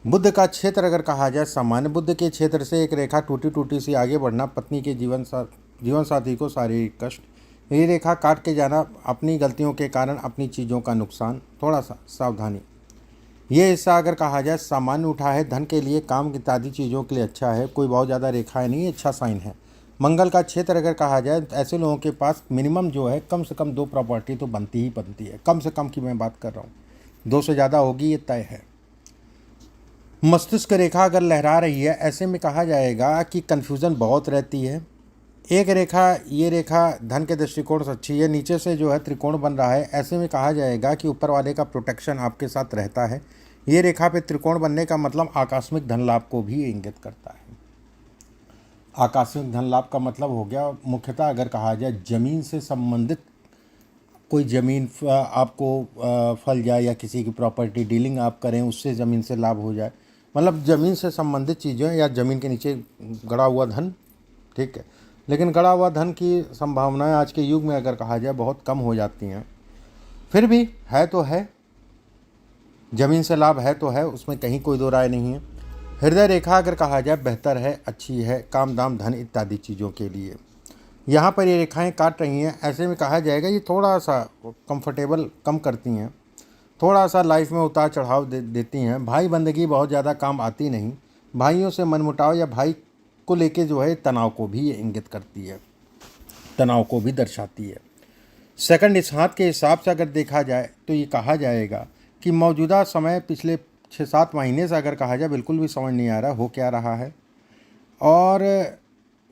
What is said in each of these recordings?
बुध का क्षेत्र अगर कहा जाए, सामान्य बुध के क्षेत्र से एक रेखा टूटी टूटी सी आगे बढ़ना, पत्नी के जीवन साथी को शारीरिक कष्ट, ये रेखा काट के जाना, अपनी गलतियों के कारण अपनी चीज़ों का नुकसान, थोड़ा सा सावधानी। ये हिस्सा अगर कहा जाए सामान्य उठा है, धन के लिए, काम इत्यादि चीज़ों के लिए अच्छा है, कोई बहुत ज़्यादा रेखाएं नहीं, अच्छा साइन है। मंगल का क्षेत्र अगर कहा जाए, ऐसे लोगों के पास मिनिमम जो है कम से कम 2 प्रॉपर्टी तो बनती ही बनती है, कम से कम की मैं बात कर रहा हूँ, 2 से ज़्यादा होगी ये तय है। मस्तिष्क रेखा अगर लहरा रही है, ऐसे में कहा जाएगा कि कन्फ्यूज़न बहुत रहती है। एक रेखा, ये रेखा धन के दृष्टिकोण से अच्छी है, नीचे से जो है त्रिकोण बन रहा है, ऐसे में कहा जाएगा कि ऊपर वाले का प्रोटेक्शन आपके साथ रहता है। ये रेखा पे त्रिकोण बनने का मतलब आकस्मिक धन लाभ को भी इंगित करता है। आकस्मिक धन लाभ का मतलब हो गया मुख्यतः अगर कहा जाए ज़मीन से संबंधित कोई ज़मीन आपको फल जाए, या किसी की प्रॉपर्टी डीलिंग आप करें उससे ज़मीन से लाभ हो जाए, मतलब ज़मीन से संबंधित चीज़ें या ज़मीन के नीचे गड़ा हुआ धन, ठीक है। लेकिन गड़ा हुआ धन की संभावनाएं आज के युग में अगर कहा जाए बहुत कम हो जाती हैं। फिर भी है तो है, ज़मीन से लाभ है तो है, उसमें कहीं कोई दो राय नहीं है। हृदय रेखा अगर कहा जाए बेहतर है, अच्छी है, काम दाम धन इत्यादि चीज़ों के लिए। यहाँ पर ये रेखाएं काट रही हैं, ऐसे में कहा जाएगा ये थोड़ा सा कंफर्टेबल कम करती हैं, थोड़ा सा लाइफ में उतार चढ़ाव देती हैं। भाई बंदगी बहुत ज़्यादा काम आती नहीं, भाइयों से मनमुटाव या भाई को लेके जो है तनाव को भी ये इंगित करती है, तनाव को भी दर्शाती है। सेकंड इस हाथ के हिसाब से अगर देखा जाए तो ये कहा जाएगा कि मौजूदा समय पिछले 6-7 महीने से अगर कहा जाए बिल्कुल भी समझ नहीं आ रहा हो क्या रहा है। और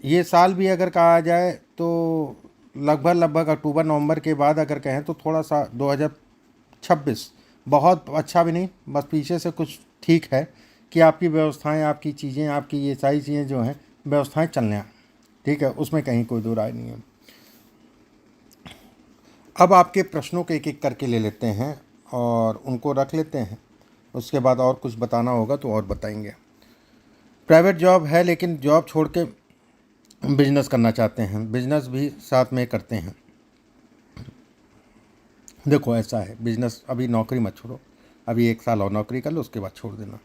ये साल भी अगर कहा जाए तो लगभग अक्टूबर नवंबर के बाद अगर कहें तो थोड़ा सा 2026 बहुत अच्छा भी नहीं, बस पीछे से कुछ ठीक है कि आपकी व्यवस्थाएं, आपकी चीज़ें, आपकी ये सारी चीज़ें जो हैं व्यवस्थाएं चलने, ठीक है, उसमें कहीं कोई दो राय नहीं है। अब आपके प्रश्नों को एक एक करके ले लेते हैं और उनको रख लेते हैं, उसके बाद और कुछ बताना होगा तो और बताएंगे। प्राइवेट जॉब है लेकिन जॉब छोड़ के बिजनेस करना चाहते हैं, बिजनेस भी साथ में करते हैं। देखो ऐसा है, बिजनेस अभी नौकरी मत छोड़ो, अभी 1 साल और नौकरी कर लो, उसके बाद छोड़ देना।